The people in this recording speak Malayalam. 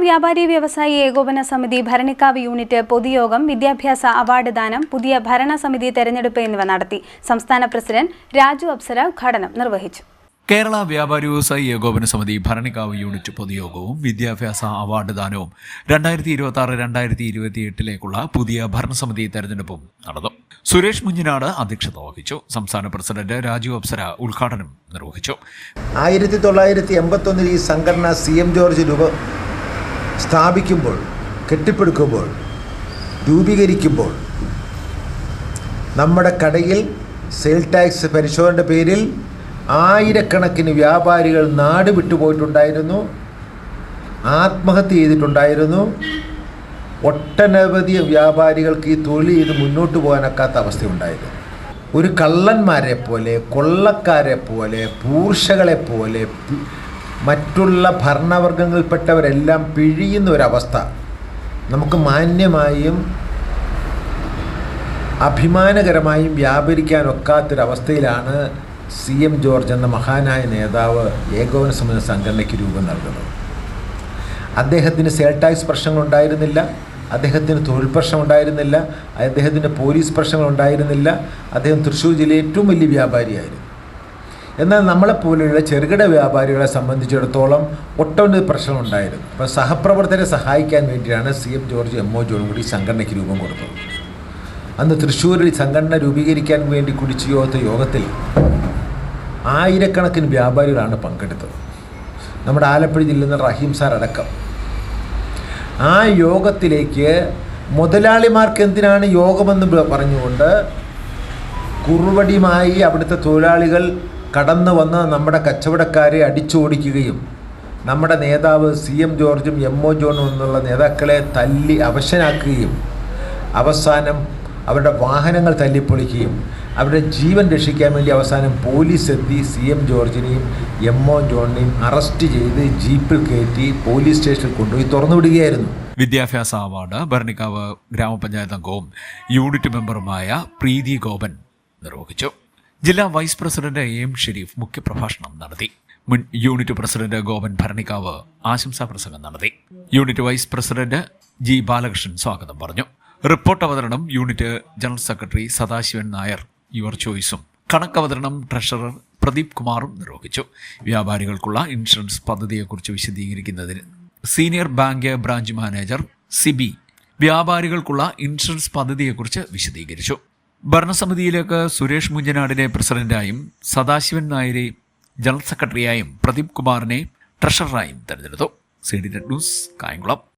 വ്യാപാരി വ്യവസായി ഏകോപന സമിതി ഭരണിക്കാവ് യൂണിറ്റ് പൊതുയോഗം, വിദ്യാഭ്യാസ അവാർഡ് ദാനം, പുതിയ ഭരണസമിതി തെരഞ്ഞെടുപ്പ് എന്നിവ നടത്തി. സംസ്ഥാന പ്രസിഡന്റ് രാജു അപ്സര ഉദ്ഘാടനം നിർവഹിച്ചു. കേരള വ്യാപാരി വ്യവസായി ഏകോപന സമിതി ഭരണിക്കാവ് യൂണിറ്റ് പൊതുയോഗവും വിദ്യാഭ്യാസ അവാർഡ് ദാനവും 2026-2028 പുതിയ ഭരണസമിതി തെരഞ്ഞെടുപ്പും നടന്നു. സുരേഷ് മുഞ്ഞിനാട് അധ്യക്ഷത വഹിച്ചു. സംസ്ഥാന പ്രസിഡന്റ് രാജു അപ്സര ഉദ്ഘാടനം നിർവഹിച്ചു. 1981 ഈ സംഘടന CM ജോർജ് സ്ഥാപിക്കുമ്പോൾ, കെട്ടിപ്പടുക്കുമ്പോൾ, രൂപീകരിക്കുമ്പോൾ നമ്മുടെ കടയിൽ സെയിൽ ടാക്സ് പരിശോധനയുടെ പേരിൽ ആയിരക്കണക്കിന് വ്യാപാരികൾ നാട് വിട്ടുപോയിട്ടുണ്ടായിരുന്നു, ആത്മഹത്യ ചെയ്തിട്ടുണ്ടായിരുന്നു. ഒട്ടനവധി വ്യാപാരികൾക്ക് ഈ തൊഴിൽ ചെയ്ത് മുന്നോട്ട് പോകാനൊക്കാത്ത അവസ്ഥയുണ്ടായിരുന്നു. ഒരു കള്ളന്മാരെ പോലെ, കൊള്ളക്കാരെ പോലെ, പൂർഷകളെ പോലെ മറ്റുള്ള ഭരണവർഗങ്ങളിൽപ്പെട്ടവരെല്ലാം പിഴിയുന്ന ഒരവസ്ഥ നമുക്ക് മാന്യമായും അഭിമാനകരമായും വ്യാപരിക്കാനൊക്കാത്തൊരവസ്ഥയിലാണ് CM ജോർജ് എന്ന മഹാനായ നേതാവ് ഏകോപന സമിതി സംഘടനയ്ക്ക് രൂപം നൽകുന്നത്. അദ്ദേഹത്തിന് സെയിൽ ടാക്സ് പ്രശ്നങ്ങളുണ്ടായിരുന്നില്ല, അദ്ദേഹത്തിന് തൊഴിൽ പ്രശ്നമുണ്ടായിരുന്നില്ല, അദ്ദേഹത്തിന് പോലീസ് പ്രശ്നങ്ങളുണ്ടായിരുന്നില്ല. അദ്ദേഹം തൃശ്ശൂർ ജില്ലയിലെ ഏറ്റവും വലിയ വ്യാപാരിയായിരുന്നു. എന്നാൽ നമ്മളെപ്പോലെയുള്ള ചെറുകിട വ്യാപാരികളെ സംബന്ധിച്ചിടത്തോളം ഒട്ടനവധി പ്രശ്നമുണ്ടായിരുന്നു. അപ്പോൾ സഹപ്രവർത്തകരെ സഹായിക്കാൻ വേണ്ടിയാണ് CM ജോർജ് MO ജോണും കൂടി സംഘടനയ്ക്ക് രൂപം കൊടുത്തത്. അന്ന് തൃശ്ശൂരിൽ സംഘടന രൂപീകരിക്കാൻ വേണ്ടി കുടിച്ചു യോഗത്തിൽ ആയിരക്കണക്കിന് വ്യാപാരികളാണ് പങ്കെടുത്തത്. നമ്മുടെ ആലപ്പുഴ ജില്ലയിൽ നിന്ന് റഹീം സാർ അടക്കം. ആ യോഗത്തിലേക്ക് മുതലാളിമാർക്ക് എന്തിനാണ് യോഗമെന്ന് പറഞ്ഞുകൊണ്ട് കുറുവടിയുമായി അവിടുത്തെ തൊഴിലാളികൾ കടന്നു വന്ന് നമ്മുടെ കച്ചവടക്കാരെ അടിച്ചോടിക്കുകയും നമ്മുടെ നേതാവ് CM ജോർജും MO ജോണും എന്നുള്ള നേതാക്കളെ തല്ലി അവശനാക്കുകയും അവസാനം അവരുടെ വാഹനങ്ങൾ തല്ലിപ്പൊളിക്കുകയും അവരുടെ ജീവൻ രക്ഷിക്കാൻ വേണ്ടി അവസാനം പോലീസ് എത്തി CM ജോർജിനെയും MO ജോണിനെയും അറസ്റ്റ് ചെയ്ത് ജീപ്പിൽ കയറ്റി പോലീസ് സ്റ്റേഷനിൽ കൊണ്ടുപോയി തുറന്നുവിടുകയായിരുന്നു. വിദ്യാഭ്യാസ അവാർഡ് ഭരണിക്കാവ് ഗ്രാമപഞ്ചായത്ത് അംഗവും യൂണിറ്റ് മെമ്പറുമായ പ്രീതി ഗോപൻ നിർവഹിച്ചു. ജില്ലാ വൈസ് പ്രസിഡന്റ് AM ഷെരീഫ് മുഖ്യപ്രഭാഷണം നടത്തി. മുൻ യൂണിറ്റ് പ്രസിഡന്റ് ഗോപൻ ഭരണിക്കാവ് ആശംസാ പ്രസംഗം നടത്തി. Unit vice president G Balakrishnan സ്വാഗതം പറഞ്ഞു. റിപ്പോർട്ട് അവതരണം unit general secretary Sadasivan Nair യുവർ ചോയ്സും, കണക്കവതരണം ട്രഷറർ പ്രദീപ് കുമാറും നിർവഹിച്ചു. വ്യാപാരികൾക്കുള്ള ഇൻഷുറൻസ് പദ്ധതിയെക്കുറിച്ച് വിശദീകരിക്കുന്നതിന് senior bank branch manager Sibi വ്യാപാരികൾക്കുള്ള ഇൻഷുറൻസ് പദ്ധതിയെക്കുറിച്ച് വിശദീകരിച്ചു. ഭരണസമിതിയിലേക്ക് സുരേഷ് മുഞ്ഞനാടിനെ പ്രസിഡന്റായും സദാശിവൻ നായരെ ജനറൽ സെക്രട്ടറിയായും പ്രദീപ് കുമാറിനെ ട്രഷററായും തെരഞ്ഞെടുത്തു. CD news, Kayamkulam.